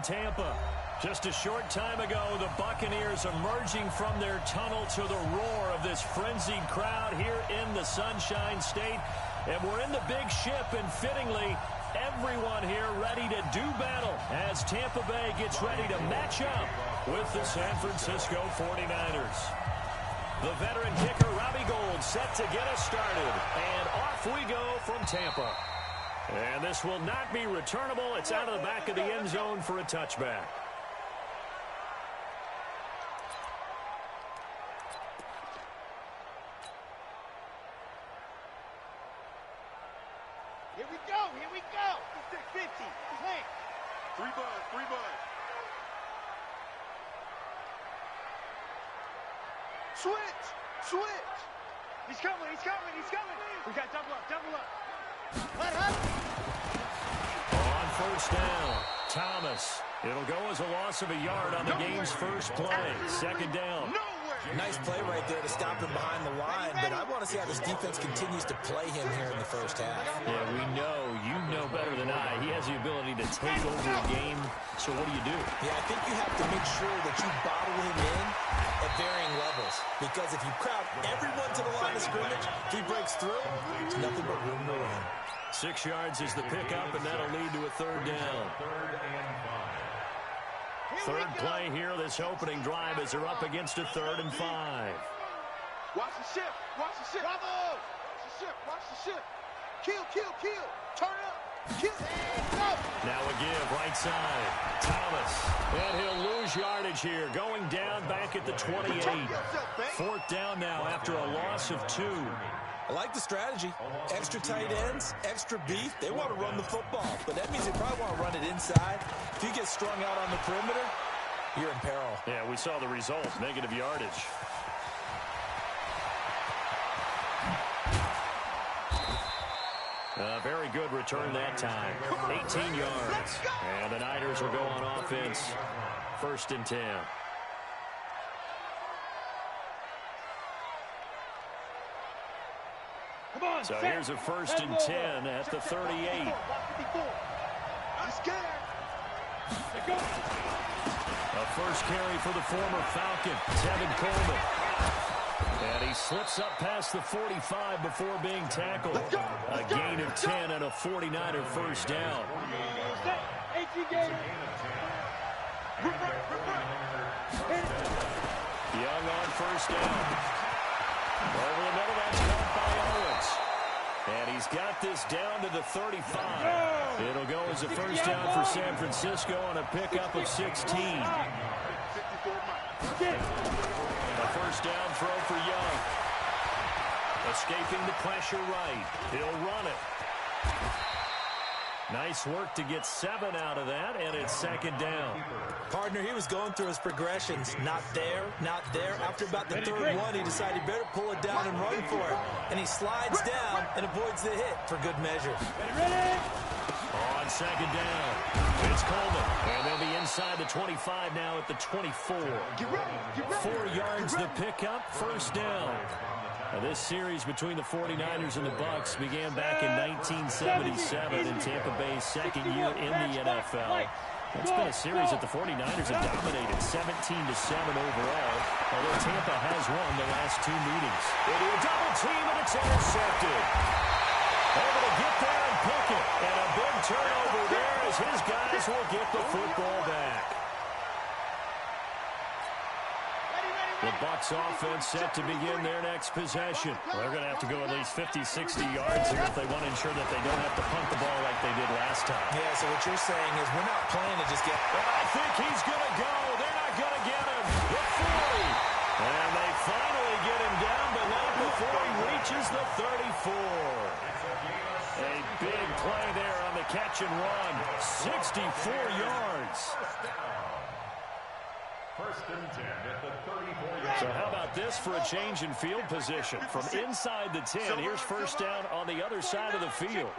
Tampa. Just a short time ago, the Buccaneers emerging from their tunnel to the roar of this frenzied crowd here in the Sunshine State. And we're in the big ship, and fittingly, everyone here ready to do battle as Tampa Bay gets ready to match up with the San Francisco 49ers. The veteran kicker, Robbie Gould, set to get us started. And off we go from Tampa. And this will not be returnable. It's out of the back of the end zone for a touchback. Here we go, here we go. 50, plant. Three bud. Switch. He's coming. We got double up. Let him. On first down, Thomas. It'll go as a loss of a yard on the game's first play. Second down. Nice play right there to stop him behind the line, but I want to see how this defense continues to play him here in the first half. Yeah, we know. You know better than I. He has the ability to take over a game, so what do? Yeah, I think you have to make sure that you bottle him in at varying levels, because if you crowd everyone to the line of scrimmage, if he breaks through, it's nothing but room to run. 6 yards is the pickup, and that'll lead to a third down. Third play here, this opening drive, as they're up against a 3rd and 5. Watch the ship. Bravo! Watch the ship. Kill. Turn up. Kill. Now a give, right side. Thomas. And he'll lose yardage here, going down back at the 28. 4th down now after a loss of 2. I like the strategy. Extra tight ends, extra beef. They want to run the football, but that means they probably want to run it inside. If you get strung out on the perimeter, you're in peril. Yeah, we saw the result, negative yardage. Very good return that time. 18 yards. And the Niners will go on offense. 1st and 10. So here's a 1st and 10 at the 38. A first carry for the former Falcon, Tevin Coleman. And he slips up past the 45 before being tackled. A gain of 10 and a 49er first down. Young on first down. Over the middle, that's caught by Owens. And he's got this down to the 35. It'll go as a first down for San Francisco on a pickup of 16. A first down throw for Young. Escaping the pressure right. He'll run it. Nice work to get 7 out of that, and it's 2nd down. Partner, he was going through his progressions. Not there. After about the 3rd one, he decided he better pull it down and run for it. And he slides down and avoids the hit for good measure. On 2nd down, it's Coleman. And they'll be inside the 25 now at the 24. 4 yards the pickup, first down. Now, this series between the 49ers and the Bucs began back in 1977 in Tampa Bay's 2nd year in the NFL. It's been a series that the 49ers have dominated 17-7 overall, although Tampa has won the last 2 meetings. Into a double team, and it's intercepted. Able to get there and pick it. And a big turnover there as his guys will get the football back. The Bucs offense set to begin their next possession. Well, they're going to have to go at least 50, 60 yards here if they want to ensure that they don't have to punt the ball like they did last time. Yeah, so what you're saying is we're not playing to just get... Well, I think he's going to go. They're not going to get him. The 40. And they finally get him down, but not before he reaches the 34. A big play there on the catch and run. 64 yards. 1st and 10 at the 34-yard. So how about this for a change in field position? From inside the 10, here's first down on the other side of the field.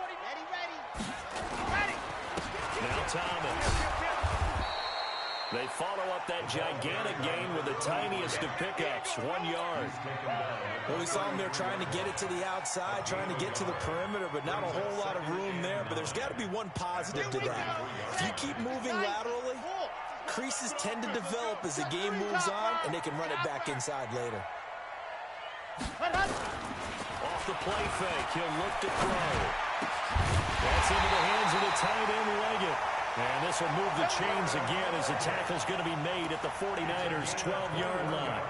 Now Thomas. They follow up that gigantic gain with the tiniest of pickups, 1 yard. Well, we saw them there trying to get it to the outside, trying to get to the perimeter, but not a whole lot of room there. But there's got to be one positive to that. If you keep moving laterally, creases tend to develop as the game moves on, and they can run it back inside later. Off the play fake, he'll look to throw. That's into the hands of the tight end, Leggett. And this will move the chains again as the tackle's going to be made at the 49ers' 12-yard line.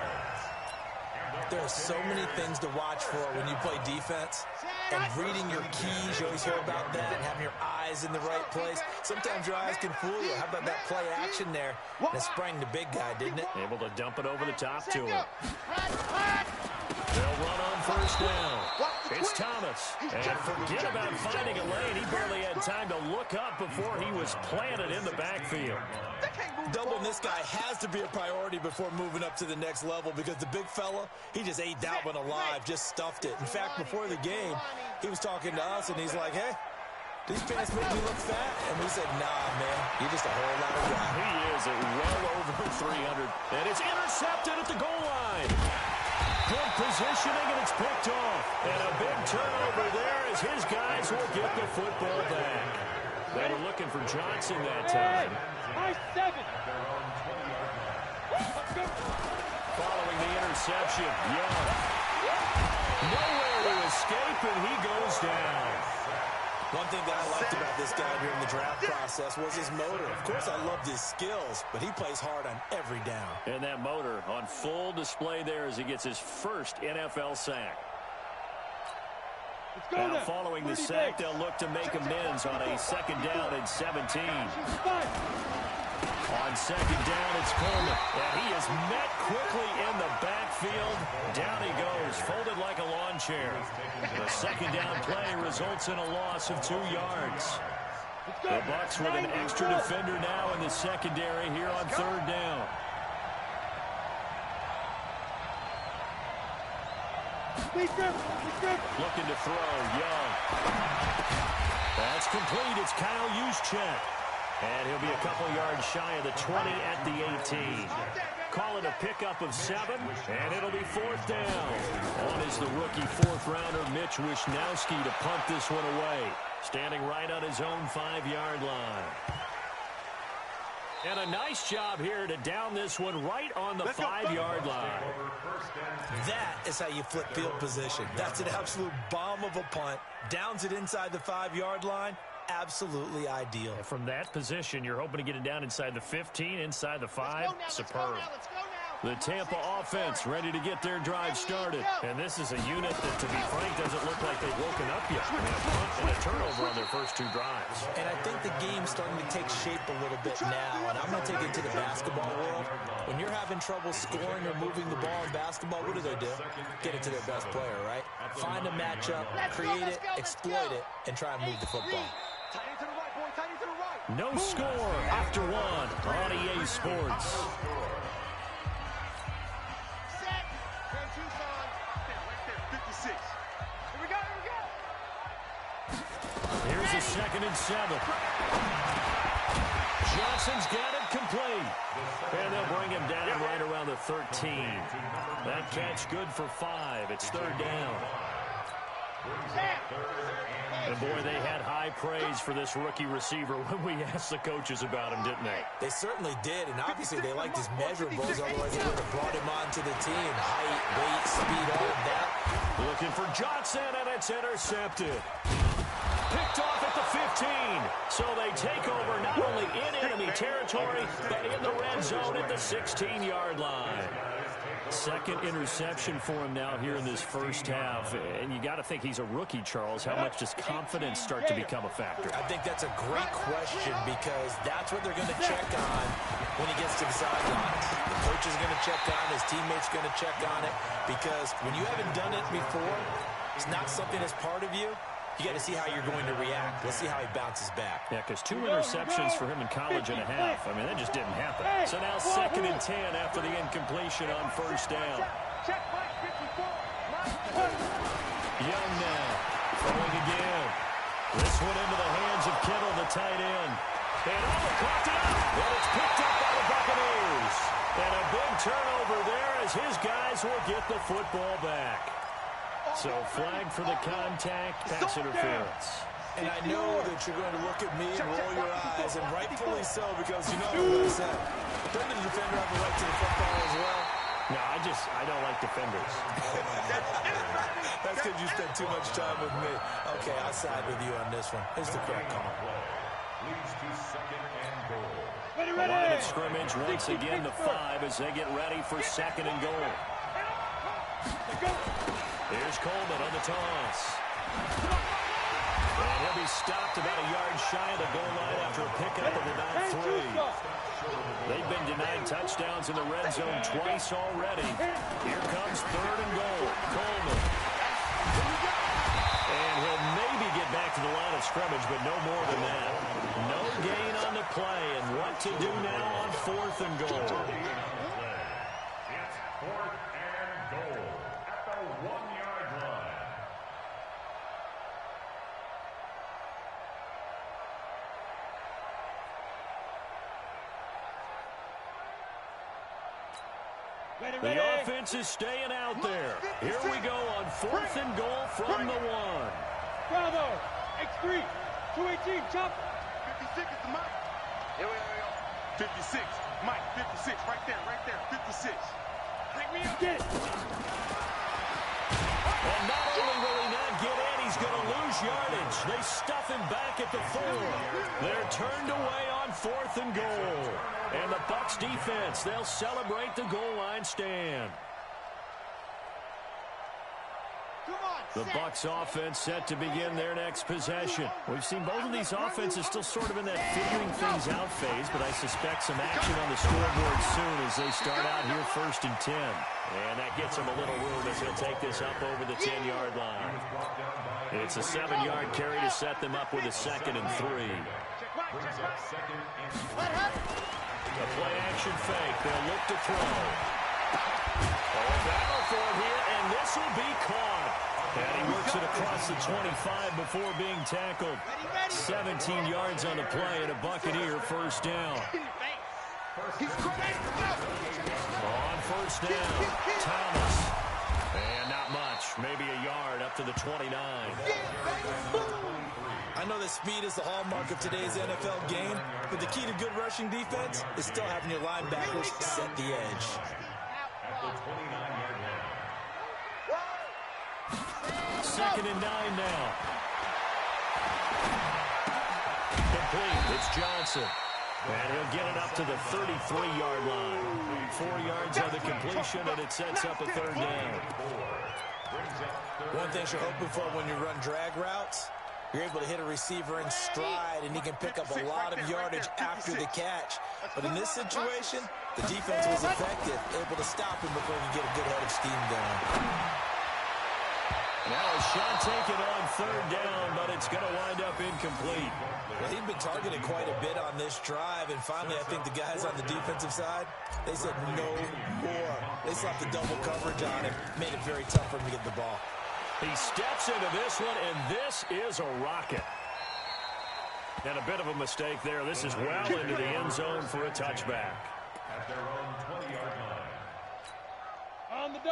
There are so many things to watch for when you play defense. And reading your keys, you always hear about that, and having your eyes in the right place. Sometimes your eyes can fool you. How about that play action there? That sprang the big guy, didn't it? Able to dump it over the top to him. They'll run on first down. It's Thomas. And forget about finding a lane. He barely had time to look up before he was planted in the backfield. Doubling this guy has to be a priority before moving up to the next level because the big fella, he just ate that one alive, just stuffed it. In fact, before the game, he was talking to us, and he's like, hey, these pants make me look fat. And we said, nah, man, you're just a whole lot of guy. He is at well over 300. And it's intercepted at the goal line. Good positioning, and it's picked off. And a big turnover there as his guys will get the football back. They were looking for Johnson that time. Following the interception, Young. Nowhere to escape, and he goes down. One thing that I liked about this guy during the draft process was his motor. Of course, I loved his skills, but he plays hard on every down. And that motor on full display there as he gets his first NFL sack. Now, following the sack, they'll look to make amends on a second down and 17. On second down, it's Coleman. And he is met quickly in the backfield. Down he goes, folded like a lawn chair. The second down play results in a loss of 2 yards. The Bucs with an extra defender now in the secondary here on third down. Looking to throw, Young. That's complete. It's Kyle Juszczyk. And he'll be a couple yards shy of the 20 at the 18. Call it a pickup of 7, and it'll be fourth down. On is the rookie fourth-rounder Mitch Wishnowsky to punt this one away. Standing right on his own 5-yard line. And a nice job here to down this one right on the 5-yard line. That is how you flip field position. That's an absolute bomb of a punt. Downs it inside the 5-yard line. Absolutely ideal. And from that position, you're hoping to get it down inside the 15, inside the 5. Superb. The Tampa offense ready to get their drive started. And this is a unit that, to be frank, doesn't look like they've woken up yet. I mean, a punt and a turnover on their first 2 drives. And I think the game's starting to take shape a little bit now. And I'm going to take it to the basketball world. When you're having trouble scoring or moving the ball in basketball, what do? Get it to their best player, right? Find a matchup, create it, exploit it, and try and move the football. No score after 1 on EA Sports. Here's a 2nd and 7. Johnson's got it complete. And they'll bring him down right around the 13. That catch good for 5. It's third down. And boy, they had high praise for this rookie receiver when we asked the coaches about him, didn't they? They certainly did, and obviously they liked his measurables, otherwise they would have brought him onto the team. Height, weight, speed, all of that. Looking for Johnson, and it's intercepted. Picked off at the 15. So they take over not only in enemy territory, but in the red zone at the 16-yard line. 2nd interception for him now here in this first half. And you got to think he's a rookie, Charles. How much does confidence start to become a factor? I think that's a great question because that's what they're going to check on when he gets to the sidelines. The coach is going to check on it. His teammates going to check on it because when you haven't done it before, it's not something that's part of you. You got to see how you're going to react. Let's see how he bounces back. Yeah, because 2 interceptions for him in college and a half. I mean, that just didn't happen. So now 2nd and 10 after the incompletion on first down. Young now, throwing again. This one into the hands of Kittle, the tight end. And caught it up, and it's picked up by the Buccaneers. And a big turnover there as his guys will get the football back. So flag for the contact, pass interference. And I know that you're going to look at me and roll your eyes, and rightfully so, because you know what I said. Doesn't the defender have a right to the football as well? No, I don't like defenders. That's because you spent too much time with me. Okay, I'll side with you on this one. It's the correct call. Leads to second and goal. The line of scrimmage once again to 5 as they get ready for second and goal. Here's Coleman on the toss. And he'll be stopped about a yard shy of the goal line after a pickup of about 3. They've been denied touchdowns in the red zone twice already. Here comes third and goal. Coleman. And he'll maybe get back to the line of scrimmage, but no more than that. No gain on the play, and what to do now on fourth and goal. It's fourth and goal at the 1-yard line. The offense is staying out there. Here we go on fourth and goal from the 1. Bravo! X3, 218, chop. 56 is the mic. Here we go. 56, Mike, 56, right there, 56. Bring me up. Get. And not only will he not get in, he's going to lose yardage. They stuff him back at the 4. They're turned away on fourth and goal. And the Bucs defense, they'll celebrate the goal line stand. The Bucs offense set to begin their next possession. We've seen both of these offenses still sort of in that figuring things out phase, but I suspect some action on the scoreboard soon as they start out here first and 10. And that gets him a little room as he'll take this up over the 10-yard line. It's a 7-yard carry to set them up with a second and 3. A play-action fake. They'll look to throw. Battle for it here, and this will be caught. And he works it across the 25 before being tackled. 17 yards on the play, and a Buccaneer first down. On first down, Thomas. And not much, maybe a yard up to the 29. I know that speed is the hallmark of today's NFL game, but the key to good rushing defense is still having your linebackers set the edge. At the 29-yard line. Second and 9 now. Complete. It's Johnson. And he'll get it up to the 33-yard line. 4 yards on the completion, and it sets up a third down. One thing you're hoping for when you run drag routes, you're able to hit a receiver in stride, and he can pick up a lot of yardage after the catch. But in this situation, the defense was effective, able to stop him before he could get a good head of steam going. Now a shot taken on third down, but it's going to wind up incomplete. Well, he'd been targeted quite a bit on this drive, and finally I think the guys on the defensive side, they said no more. They slapped the double coverage on him, made it very tough for him to get the ball. He steps into this one, and this is a rocket. And a bit of a mistake there. This is well into the end zone for a touchback. At their own 20-yard line.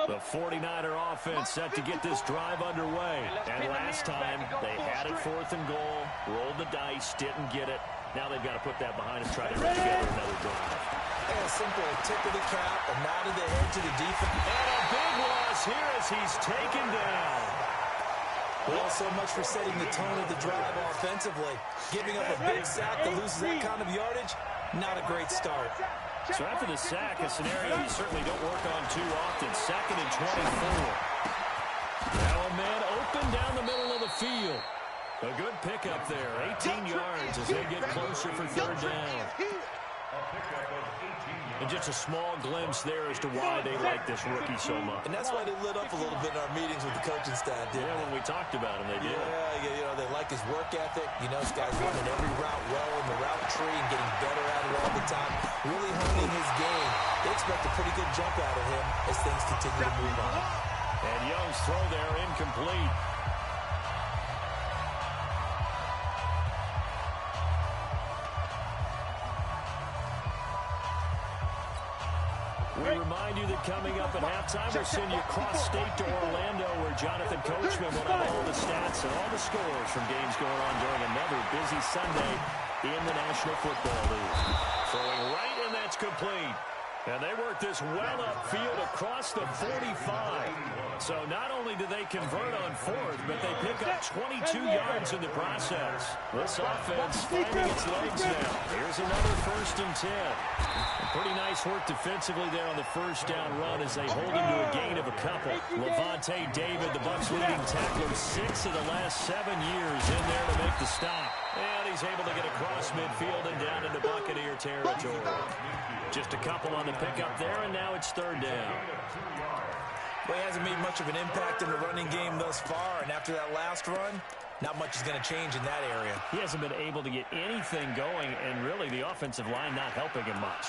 The 49er offense set to get this drive underway. And last time, they had it fourth and goal, rolled the dice, didn't get it. Now they've got to put that behind them, try to put together another drive. And a simple tip of the cap, a nod of the head to the defense. And a big loss here as he's taken down. Well, so much for setting the tone of the drive offensively. Giving up a big sack that loses that kind of yardage, not a great start. So after the sack, a scenario you certainly don't work on too often. Second and 24. Now a man open down the middle of the field. A good pickup there, 18 yards as they get closer for third down. And just a small glimpse there as to why they like this rookie so much. And that's why they lit up a little bit in our meetings with the coaching staff, didn't when we talked about him, they did. Yeah, you know, they like his work ethic. You know, this guy's running every route well in the route tree and getting better at it all the time. Really honing his game. They expect a pretty good jump out of him as things continue to move on. And Young's throw there incomplete. We remind you that coming up at halftime, we'll send you cross-state to Orlando, where Jonathan Coachman will have all the stats and all the scores from games going on during another busy Sunday in the National Football League. Throwing right in that It's complete. And they work this well upfield across the 45. So not only do they convert on fourth, but they pick up 22 yards in the process. This offense finding its legs now. Here's another 1st and 10. Pretty nice work defensively there on the first down run as they hold him to a gain of a couple. Levante David, the Bucs leading tackler, 6 of the last 7 years in there to make the stop. And he's able to get across midfield and down into Buccaneer territory. Just a couple on the pickup there, and now it's 3rd down. Well, he hasn't made much of an impact in the running game thus far, and after that last run, not much is going to change in that area. He hasn't been able to get anything going, and really the offensive line not helping him much.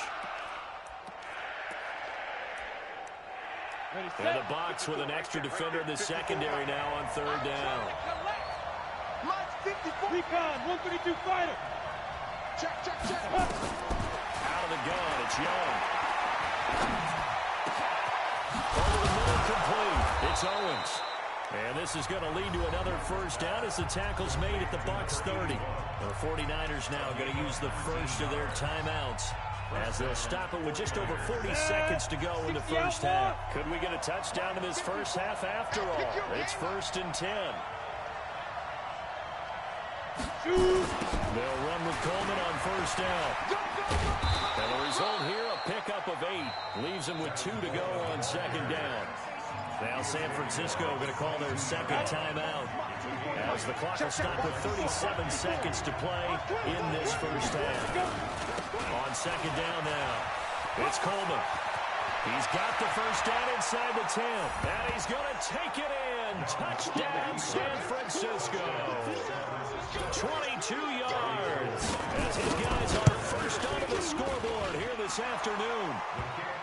And the Bucs with an extra defender in the secondary now on 3rd down. Recon, 132 fighter. Check. Out of the gun, it's Young. Over the middle, complete. It's Owens. And this is going to lead to another 1st down as the tackle's made at the Bucs 30. The 49ers now going to use the first of their timeouts as they'll stop it with just over 40 seconds to go in the first half. Could we get a touchdown in this first half after all? It's 1st and 10. They'll run with Coleman on 1st down. And the result here, a pickup of 8. Leaves them with 2 to go on 2nd down. Now San Francisco going to call their 2nd timeout as the clock will stop with 37 seconds to play in this first half. On 2nd down now, it's Coleman. He's got the first down inside the 10, and he's going to take it in. Touchdown, San Francisco. 22 yards as his guys are first onto the scoreboard here this afternoon.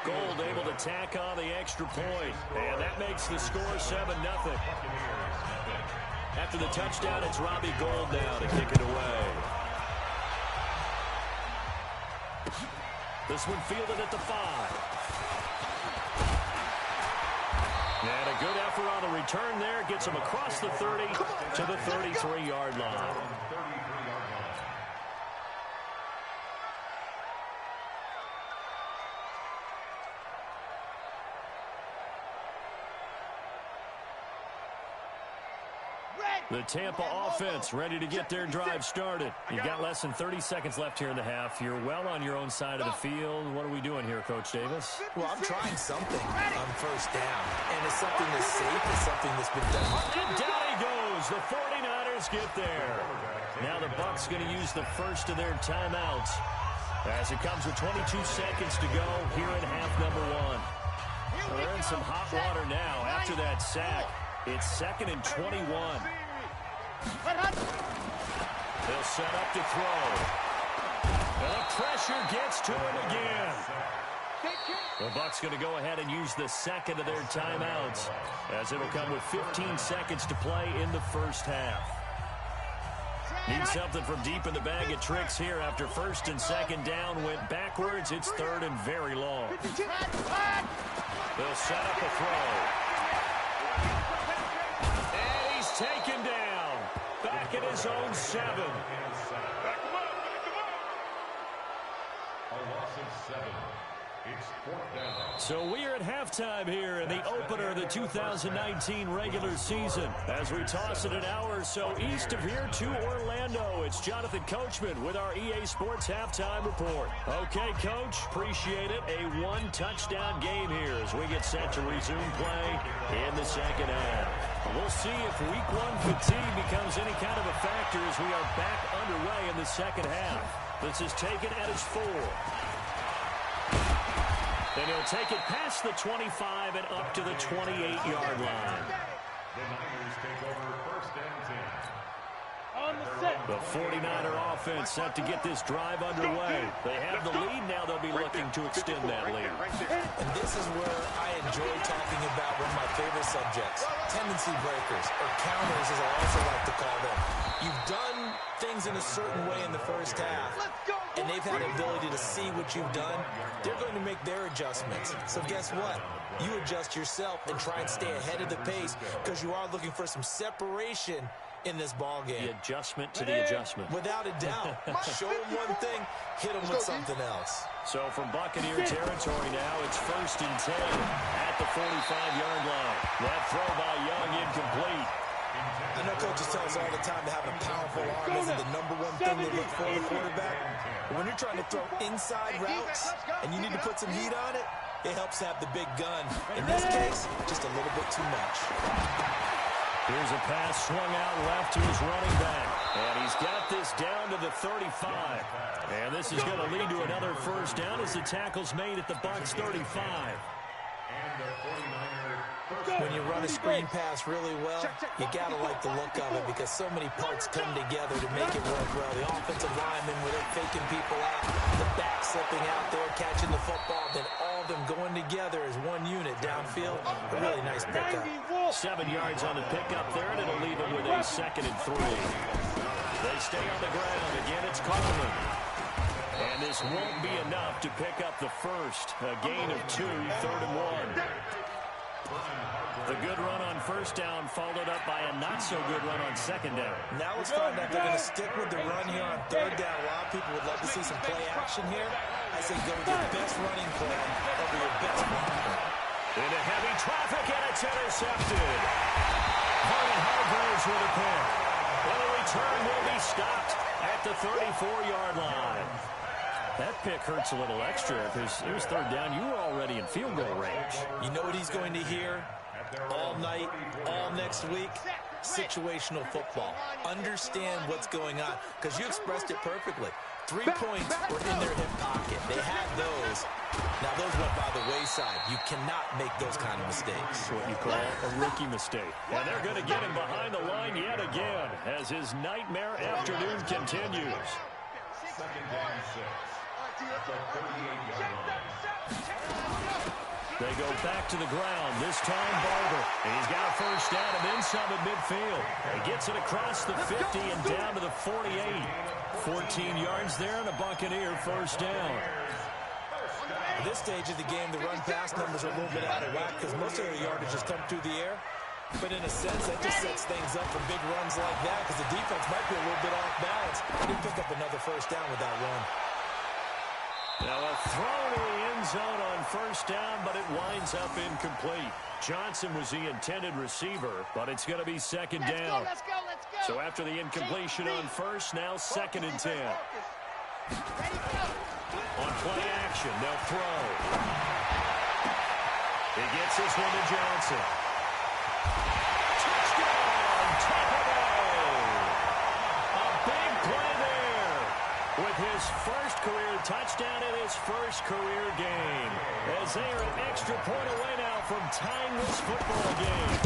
Gold able to tack on the extra point, and that makes the score 7-0. After the touchdown, it's Robbie Gould now to kick it away. This one fielded at the 5. And a good effort on the return there. Gets him across the 30 to the 33-yard line. The Tampa offense ready to get their drive started. You've got less than 30 seconds left here in the half. You're well on your own side of the field. What are we doing here, Coach Davis? Well, I'm trying something on 1st down. And it's something that's safe. It's something that's been done. And down he goes. The 49ers get there. Now the Bucs going to use the first of their timeouts as it comes with 22 seconds to go here in half number 1. They're in some hot water now after that sack. It's 2nd and 21. They'll set up to throw. And the pressure gets to him again. The Bucs going to go ahead and use the 2nd of their timeouts as it'll come with 15 seconds to play in the first half. Need something from deep in the bag of tricks here after 1st and 2nd down went backwards. It's 3rd and very long. They'll set up a throw. And he's taken down. Back at his own 7. A loss of 7. It's 4th down. So we are at halftime here in the opener of the 2019 regular season. As we toss it an hour or so east of here to Orlando, it's Jonathan Coachman with our EA Sports Halftime Report. Okay, Coach, appreciate it. A 1-touchdown game here as we get set to resume play in the 2nd half. We'll see if Week 1 fatigue becomes any kind of a factor as we are back underway in the 2nd half. This is taken at his 4. And he'll take it past the 25 and up to the 28-yard line. The Niners take over 1st and 10. On the set. The 49er offense set to get this drive underway. They have the lead now. They'll be looking to extend that lead. And this is where I enjoy talking about one of my favorite subjects, tendency breakers, or counters as I also like to call them. You've done things in a certain way in the first half, and they've had the ability to see what you've done. They're going to make their adjustments. So guess what? You adjust yourself and try and stay ahead of the pace because you are looking for some separation in this ball game. The adjustment to the adjustment. Without a doubt. Show them one thing, hit them with something else. So from Buccaneer territory now, it's 1st and 10 at the 45-yard line. That throw by Young incomplete. I know coaches tell us all the time that having a powerful arm isn't the #1 thing they look for in a quarterback. But when you're trying to throw inside routes and you need to put some heat on it, it helps to have the big gun. In this case, just a little bit too much. Here's a pass swung out left to his running back. And he's got this down to the 35. And this is going to lead to another first down as the tackle's made at the Bucs 35. When you run a screen pass really well, you got to like the look of it because so many parts come together to make it work well. The offensive linemen, where they're faking people out, the back slipping out there, catching the football, then all of them going together as one unit downfield. A really nice pickup. 7 yards on the pickup there, and it'll leave them with a 2nd and 3. They stay on the ground. Again, it's Coleman. And this won't be enough to pick up the first. A gain of 2, 3rd and 1. The good run on first down followed up by a not-so-good run on 2nd down. Now let's find out if they're going to stick with the run here on 3rd down. A lot of people would love to see some play action here. I say go with your best running play over your best blocker. Into heavy traffic, and it's intercepted. Vernon Hargreaves with a pick. Well, the return will be stopped at the 34-yard line. That pick hurts a little extra because it was 3rd down. You were already in field goal range. You know what he's going to hear all night, all next week? Situational football. Understand what's going on because you expressed it perfectly. 3 points were in their hip pocket. They had those. Now, those went by the wayside. You cannot make those kind of mistakes. What you call a rookie mistake. And they're going to get him behind the line yet again as his nightmare afternoon continues. 2nd down 6. They go back to the ground, this time Barber. And he's got a first down and then some at midfield. He gets it across the 50 and down to the 48. 14 yards there and a Buccaneer first down. At this stage of the game, the run-pass numbers are a little bit out of whack because most of their yardage has come through the air. But in a sense, that just sets things up for big runs like that because the defense might be a little bit off balance. They pick up another first down with that run. Now a throw to the end zone on first down, but it winds up incomplete. Johnson was the intended receiver, but it's going to be 2nd down. Let's go. So after the incompletion on first, now 2nd and 10. On play action, they'll throw. He gets this one to Johnson. Touchdown, Tampa Bay! A big play there with his first career touchdown in his first career game. As they are an extra point away now from tying this football game.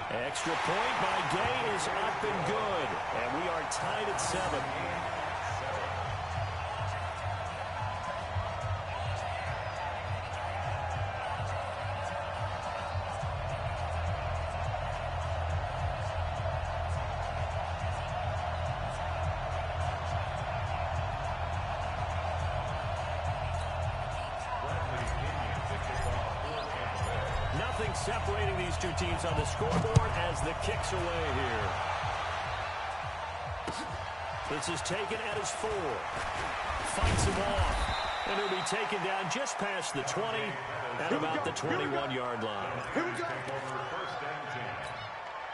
Extra point by Gay is up and good. And we are tied at 7. Nothing separating these two teams on the scoreboard as the kick's away here. This is taken at his 4. Fights him off. And he'll be taken down just past the 20 at about the 21-yard line. First and 10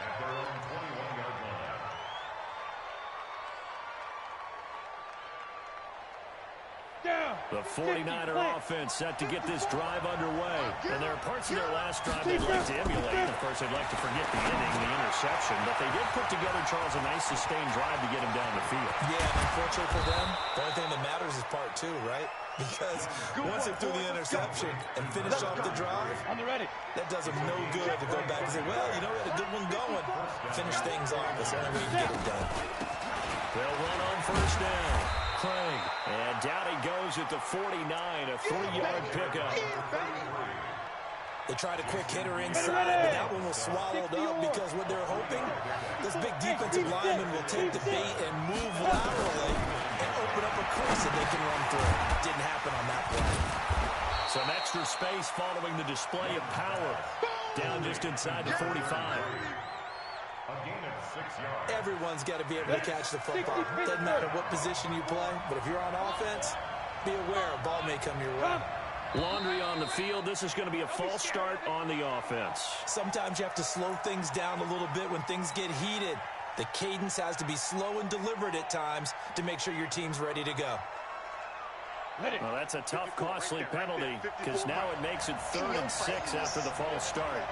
at their own 21-yard line. The 49er offense set to get this drive underway. And there are parts of their last drive they'd like to emulate. Of course, they'd like to forget the inning, the interception. But they did put together, Charles, a nice sustained drive to get him down the field. Yeah, and unfortunately for them, the only thing that matters is part 2, right? Because once they threw the interception and finished off the drive, that does them no good to go back and say, well, you know, we had a good one going. Finish things off. That's the only way you can get it done. They'll run on first down. Craig. And down he goes at the 49, a 3-yard pickup. They tried a quick hitter inside, but that one was swallowed up because what they're hoping, this big defensive lineman will take the bait and move laterally and open up a crease that they can run through. Didn't happen on that play. Some extra space following the display of power. Down just inside the 45. A gain of Everyone's got to be able to catch the football. Doesn't matter what position you play, but if you're on offense, be aware a ball may come your way. Laundry on the field. This is going to be a false start on the offense. Sometimes you have to slow things down a little bit when things get heated. The cadence has to be slow and deliberate at times to make sure your team's ready to go. Well, that's a tough, costly penalty because now it makes it 3rd and 6 after the false start.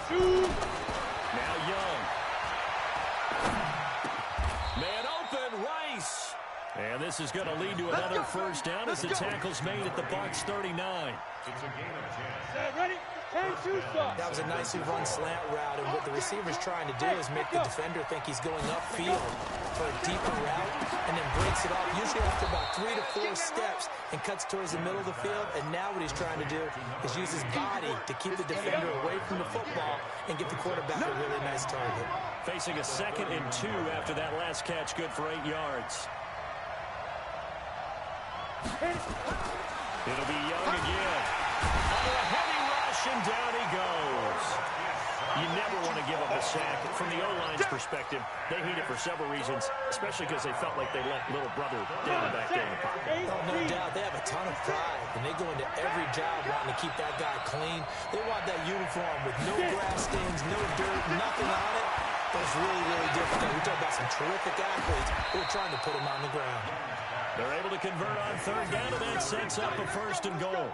Now Young. Man open, Rice. And this is going to lead to another first down as the tackle's made at the Bucs 39. It's a gain of 10. Ready? That was a nicely run slant route, and what the receiver's trying to do is make the defender think he's going upfield for a deeper route, and then breaks it off, usually after about 3 to 4 steps, and cuts towards the middle of the field. And now what he's trying to do is use his body to keep the defender away from the football and get the quarterback a really nice target. Facing a 2nd and 2 after that last catch, good for 8 yards. It'll be Young again. Under a heavy rush, and down he goes. You never want to give up a sack. From the O-line's perspective, they hate it for several reasons, especially because they felt like they let little brother down back there in the pocket. Oh, no doubt. They have a ton of pride, and they go into every job wanting to keep that guy clean. They want that uniform with no grass stains, no dirt, nothing on it. But it's really, really difficult. We talk about some terrific athletes who are trying to put him on the ground. They're able to convert on 3rd down, and that sets up a 1st and goal.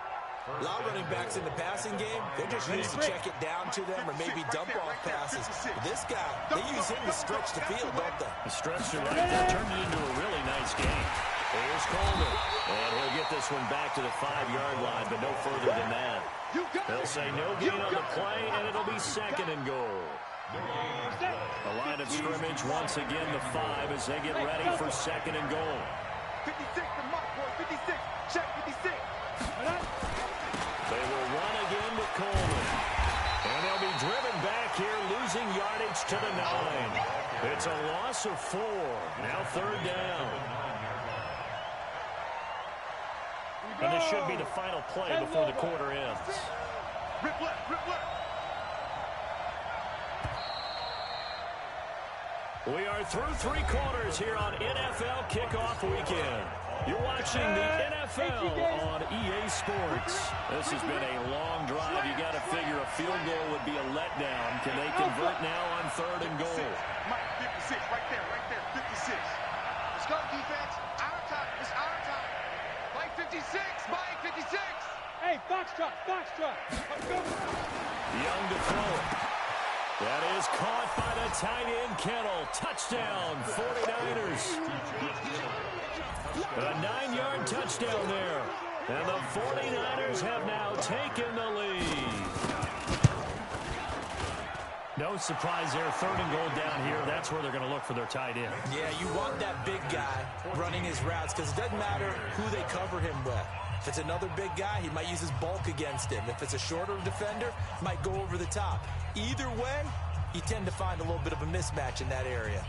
A lot of running backs in the passing game, they're just used to check it down to them or maybe dump off passes. But this guy, they use him to stretch the field, don't they? The stretch to right there turned it into a really nice game. Here's Coleman, and he'll get this one back to the 5-yard line, but no further than that. They'll say no gain on the play, and it'll be 2nd and goal. The line of scrimmage once again the 5 as they get ready for 2nd and goal. 56 to mark, boy. 56. Check 56. They will run again with Coleman. And they'll be driven back here, losing yardage to the 9. It's a loss of 4. Now 3rd down. And this should be the final play before the quarter ends. Rip left, rip left. We are through 3 quarters here on NFL Kickoff Weekend. You're watching the NFL on EA Sports. This has been a long drive. You got to figure a field goal would be a letdown. Can they convert now on 3rd and goal? Mike, 56, right there, 56. Let's go, defense. Our time, it's our time. Mike, 56, Mike, 56. Hey, foxtrot, foxtrot. Let's go. Young to throw it. That is caught by the tight end, Kittle. Touchdown, 49ers. A 9-yard touchdown there. And the 49ers have now taken the lead. No surprise there. 3rd and goal down here. That's where they're going to look for their tight end. Yeah, you want that big guy running his routes because it doesn't matter who they cover him with. If it's another big guy, he might use his bulk against him. If it's a shorter defender, might go over the top. Either way, you tend to find a little bit of a mismatch in that area.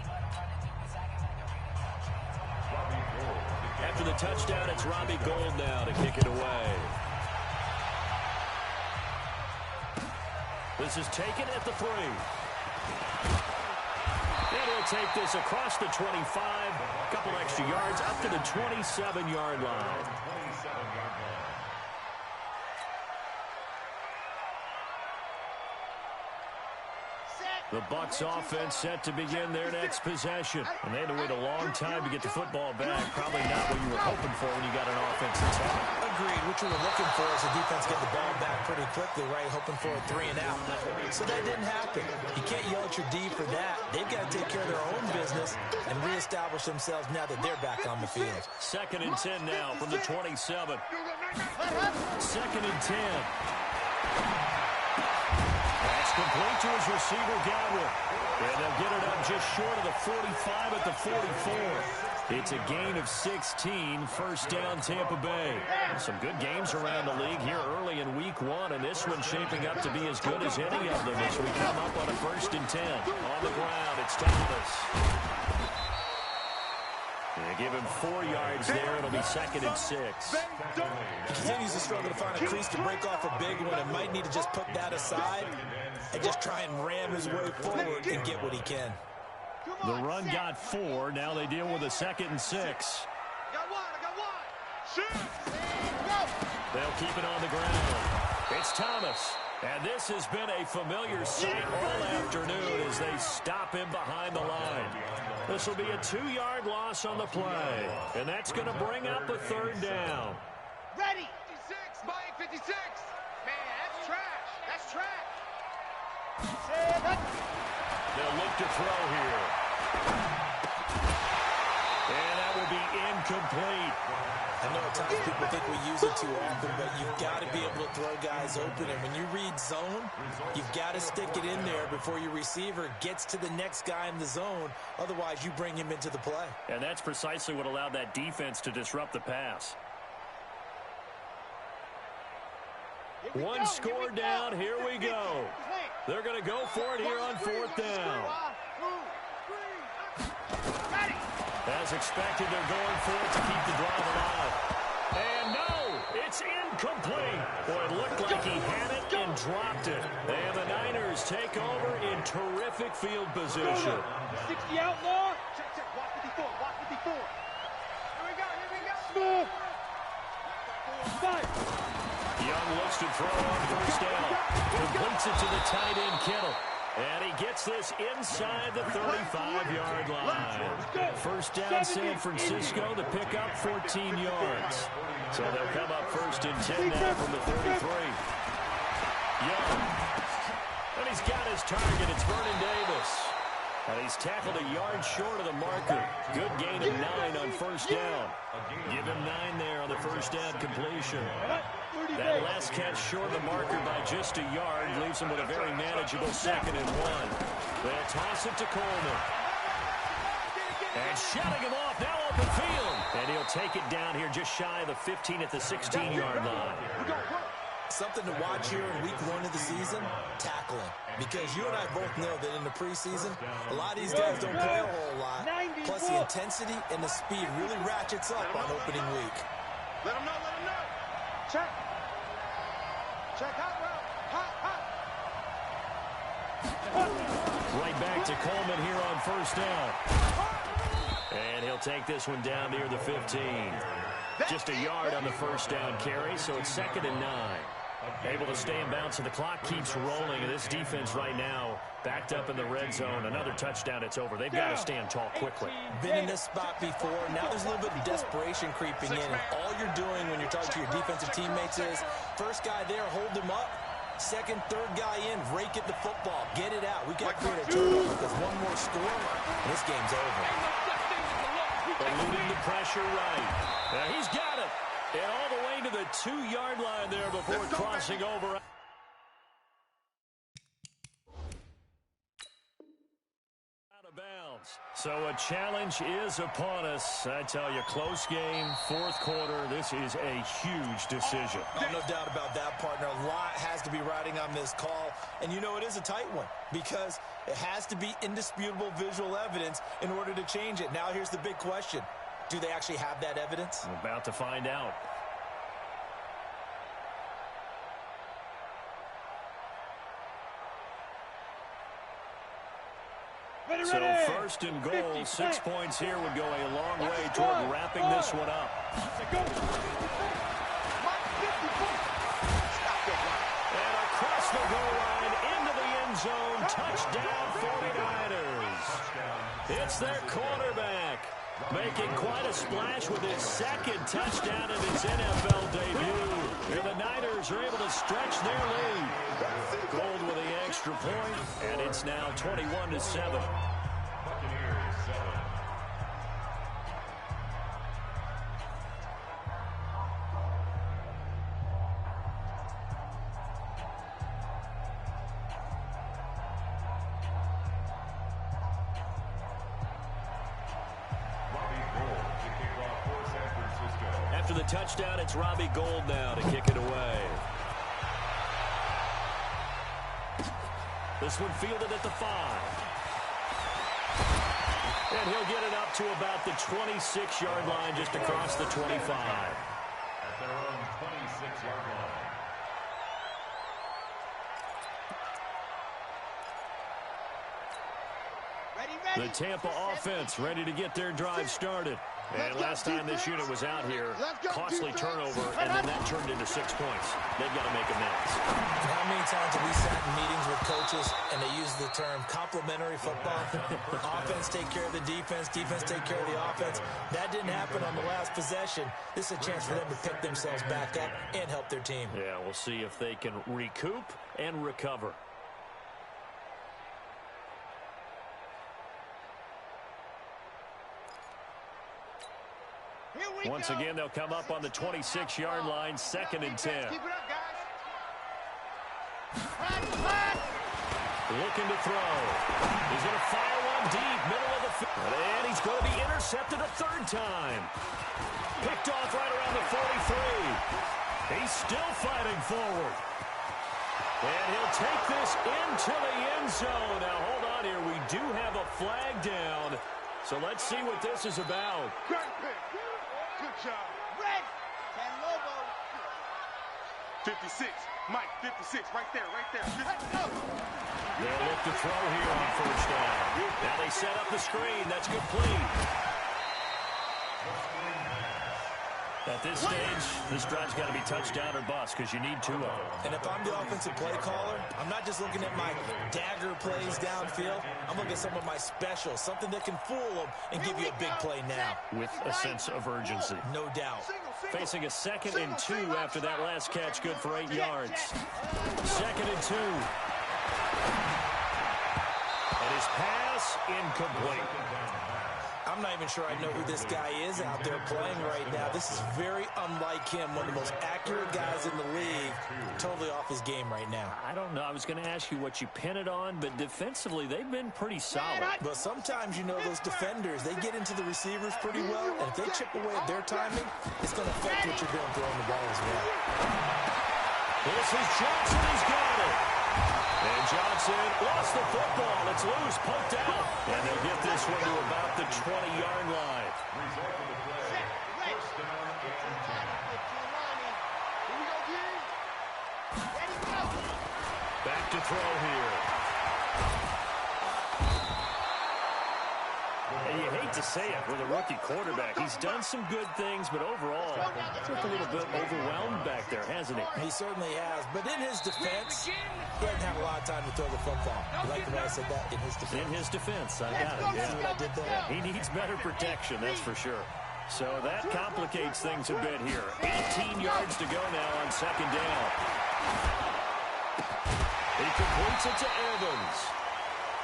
After the touchdown, it's Robbie Gould now to kick it away. This is taken at the 3. And he'll take this across the 25. A couple extra yards up to the 27-yard line. The Bucs offense set to begin their next possession. And they had to wait a long time to get the football back. Probably not what you were hoping for when you got an offensive attack. Agreed. What you were looking for is the defense get the ball back pretty quickly, right? Hoping for a 3 and out. So that didn't happen. You can't yell at your D for that. They've got to take care of their own business and reestablish themselves now that they're back on the field. 2nd and 10 now from the 27. 2nd and 10. That's complete to his receiver, Godwin. And they'll get it up just short of the 45 at the 44. It's a gain of 16, 1st down Tampa Bay. Some good games around the league here early in week 1, and this one's shaping up to be as good as any of them as we come up on a 1st and 10. On the ground, it's Thomas. They give him 4 yards there. It'll be 2nd and 6. He continues to struggle to find a crease to break off a big one and might need to just put that aside and just try and ram his way forward and get what he can. The run got 4. Now they deal with a 2nd and 6. I got one. Shoot. They'll keep it on the ground. It's Thomas. And this has been a familiar sight all afternoon as they stop him behind the line. This will be a 2-yard loss on the play. And that's going to bring up a 3rd down. Ready. 56, Mike, 56. Man, that's trash. That's trash. They'll look to throw here. And that will be incomplete. I know at times people think we use it too often, but you've got to be able to throw guys open. And when you read zone, you've got to stick it in there before your receiver gets to the next guy in the zone. Otherwise, you bring him into the play. And that's precisely what allowed that defense to disrupt the pass. One score down. Here we go. They're going to go for it here on 4th down. As expected, they're going for it to keep the drive alive. And no, it's incomplete. Boy, it looked like he had it and dropped it. And the Niners take over in terrific field position. 60 outlaw. Check. Watch 54. Here we go. Smooth. Young looks to throw on 1st down. Completes it to the tight end, Kittle. And he gets this inside the 35-yard line. 1st down, San Francisco. The pickup, 14 yards. So they'll come up 1st and 10 now from the 33. Young. And he's got his target. It's Vernon Davis. And he's tackled a yard short of the marker. Good gain of 9 on 1st down. Give him 9 there on the 1st down completion. That last catch short of the marker by just a yard leaves him with a very manageable 2nd and 1. They'll toss it to Coleman. And shutting him off, now open field. And he'll take it down here just shy of the 15 at the 16-yard line. Something to watch here in week 1 of the season, tackling. Because you and I both know that in the preseason, a lot of these guys don't play a whole lot. Plus the intensity and the speed really ratchets up on opening week. Let him know. Check hot route. Hot. Right back to Coleman here on 1st down. And he'll take this one down near the 15. Just a yard on the 1st down carry, so it's 2nd and 9. Able to stay in bounds, and the clock keeps rolling. And this defense right now backed up in the red zone. Another touchdown, it's over. They've got to stand tall quickly. Been in this spot before. Now there's a little bit of desperation creeping in. And all you're doing when you're talking to your defensive teammates is, first guy there, hold him up. Second, third guy in, rake at the football. Get it out. We've got to create a turnover because one more score, and this game's over. Eluding the pressure right. Now he's got it. And all the way to the 2-yard line there before crossing over. Out of bounds. So a challenge is upon us. I tell you, close game, 4th quarter. This is a huge decision. Oh, no doubt about that, partner. A lot has to be riding on this call. And you know it is a tight one because it has to be indisputable visual evidence in order to change it. Now here's the big question. Do they actually have that evidence? We're about to find out. So 1st and goal, 6 points here would go a long way toward wrapping this one up. And across the goal line into the end zone, touchdown 49ers. It's their quarterback, making quite a splash with his 2nd touchdown of his NFL debut. And the Niners are able to stretch their lead. Gold with the extra point, and it's now 21-7. After the touchdown, it's Robbie Gould now to kick it away. This one fielded at the 5. And he'll get it up to about the 26-yard line, just across the 25. At their own 26-yard line. The Tampa offense ready to get their drive started. And last time this unit was out here, costly turnover, and then that turned into 6 points. They've got to make amends. How many times have we sat in meetings with coaches and they use the term complementary football? Offense take care of the defense, defense take care of the offense. That didn't happen on the last possession. This is a chance for them to pick themselves back up and help their team. Yeah, we'll see if they can recoup and recover. Once again, they'll come up on the 26-yard line, 2nd and 10. Keep it up, guys. Looking to throw. He's going to fire one deep, middle of the field. And he's going to be intercepted a 3rd time. Picked off right around the 43. He's still fighting forward. And he'll take this into the end zone. Now, hold on here. We do have a flag down. So let's see what this is about. Great pick. Good job. Red. 10 Lobo. 56. Mike, 56. Right there, right there. They'll look to throw here on 1st down. Now they set up the screen. That's complete. At this stage, this drive's got to be touchdown or bust because you need 2 of them. And if I'm the offensive play caller, I'm not just looking at my dagger plays downfield. I'm looking at some of my specials, something that can fool them and give you a big play now. With a sense of urgency. No doubt. Facing a 2nd and 2 after that last catch, good for 8 yards. 2nd and 2. And his pass incomplete. I'm not even sure I know who this guy is out there playing right now. This is very unlike him, one of the most accurate guys in the league, totally off his game right now. I don't know. I was going to ask you what you pin it on, but defensively, they've been pretty solid. But sometimes, you know, those defenders, they get into the receivers pretty well, and if they chip away at their timing, it's going to affect what you're doing throwing the ball as well. This is Johnson. He's got it. And Johnson lost the football. It's loose, poked out. And they'll get this one to about the 20-yard line. Back to throw here. And you hate to say it with a rookie quarterback. He's done some good things, but overall, he's looked a little bit overwhelmed back there, hasn't he? He certainly has. But in his defense, he doesn't have a lot of time to throw the football. You like the way I said that? In his defense. In his defense, I got it. See Yeah. what I did there? He needs better protection, that's for sure. So that complicates things a bit here. 18 yards to go now on 2nd down. He completes it to Evans.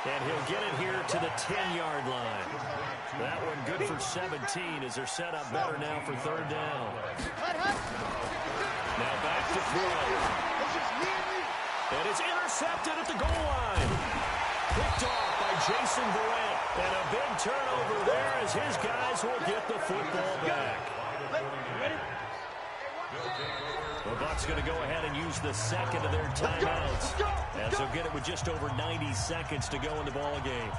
And he'll get it here to the 10-yard line. That one good for 17 as they're set up better now for 3rd down. Now back to throw. And it's intercepted at the goal line. Picked off by Jason Verrett. And a big turnover there as his guys will get the football back. The Bucs going to go ahead and use the 2nd of their timeouts as they'll get it with just over 90 seconds to go in the ball game.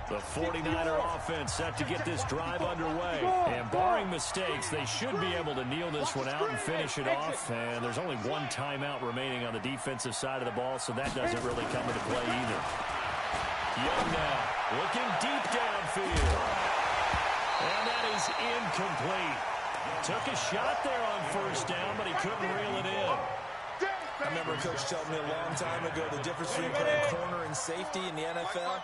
The 49er offense set to get this drive underway. And barring mistakes, they should be able to kneel this one out and finish it off. And there's only 1 timeout remaining on the defensive side of the ball, so that doesn't really come into play either. Young now, looking deep downfield. And that is incomplete. Took a shot there on 1st down, but he couldn't reel it in. I remember a coach telling me a long time ago the difference between playing corner and safety in the NFL.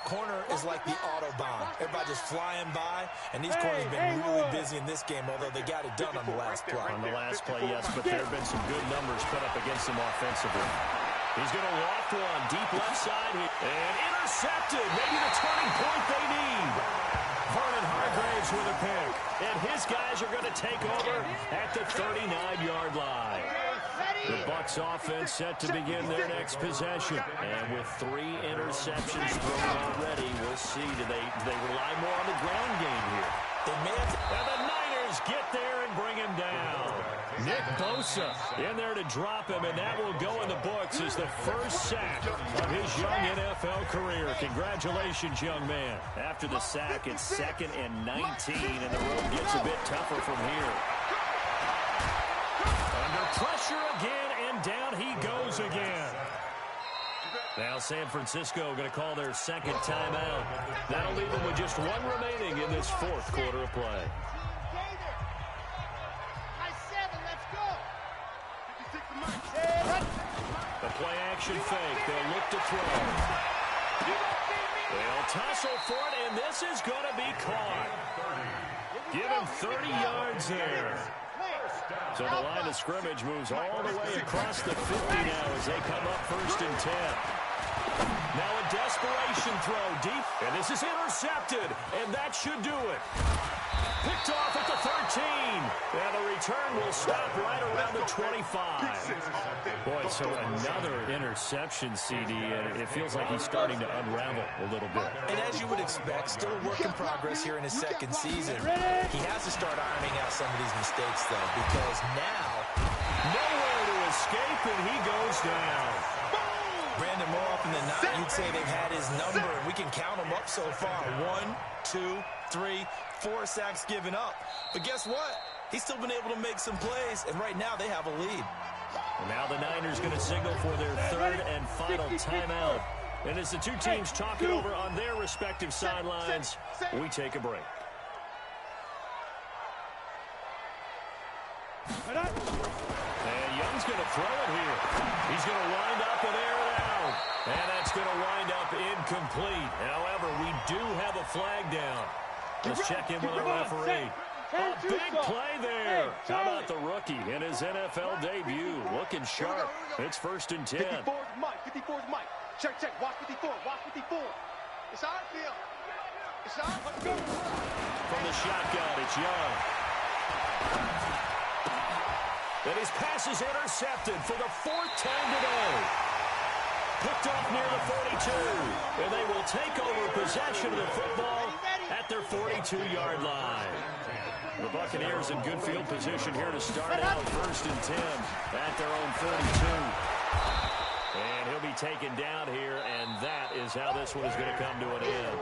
Corner is like the Autobahn. Everybody just flying by, and these corners have been really busy in this game, although they got it done on the last play. On the last play, yes, but there have been some good numbers put up against him offensively. He's going to loft one deep left side here. And intercepted. Maybe the turning point they need. Vernon Hargraves with a pick. And his guys are going to take over at the 39-yard line. The Bucs offense set to begin their next possession. And with 3 interceptions thrown already, we'll see. Do they rely more on the ground game here? They may have to. And the Niners get there and bring him down. Nick Bosa in there to drop him, and that will go in the books as the first sack of his young NFL career. Congratulations, young man. After the sack, it's 2nd and 19, and the road gets a bit tougher from here. Under pressure again, and down he goes again. Now San Francisco going to call their second timeout. That'll leave them with just one remaining in this fourth quarter of play. The play action fake. They'll look to throw. They'll tussle for it, and this is going to be caught. Give him 30 yards there. So the line of scrimmage moves all the way across the 50 now as they come up 1st and 10. Now a desperation throw deep, and this is intercepted, and that should do it. Picked off at the 13, and the return will stop right around the 25. Boy, so another interception, CD, and it feels like he's starting to unravel a little bit. And as you would expect, still a work in progress here in his second season. He has to start ironing out some of these mistakes, though, because now nowhere to escape, and he goes down. Brandon, more often than not, you'd say they've had his number, and we can count them up so far. 1, 2, 3, 4 sacks given up. But guess what? He's still been able to make some plays, and right now they have a lead. And now the Niners going to signal for their third and final timeout. And as the two teams talk it over on their respective sidelines, we take a break. And Young's going to throw it here. He's going to wind up and air it out. And that's going to wind up incomplete. However, we do have a flag down. Let's check in with our referee. A big play there. How about the rookie in his NFL debut? Looking sharp. It's 1st and 10. 54's Mike. 54's Mike. Check. Watch 54. Watch 54. It's our field. It's our. Let's go. From the shotgun, it's Young. And his pass is intercepted for the 4th time today. Picked off near the 42. And they will take over possession of the football at their 42-yard line. The Buccaneers in good field position here to start out 1st and 10 at their own 42. And he'll be taken down here, and that is how this one is going to come to an end.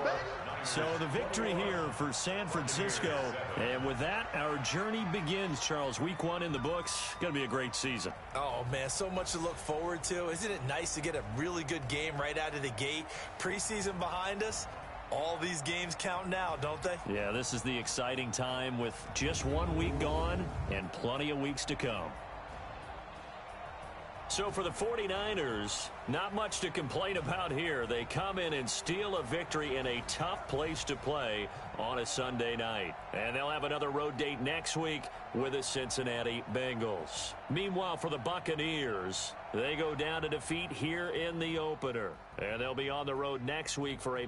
So the victory here for San Francisco. And with that, our journey begins, Charles. Week 1 in the books. Going to be a great season. Oh, man, so much to look forward to. Isn't it nice to get a really good game right out of the gate? Preseason behind us. All these games count now, don't they? Yeah, this is the exciting time with just 1 week gone and plenty of weeks to come. So for the 49ers, not much to complain about here. They come in and steal a victory in a tough place to play on a Sunday night. And they'll have another road date next week with the Cincinnati Bengals. Meanwhile, for the Buccaneers, they go down to defeat here in the opener. And they'll be on the road next week for a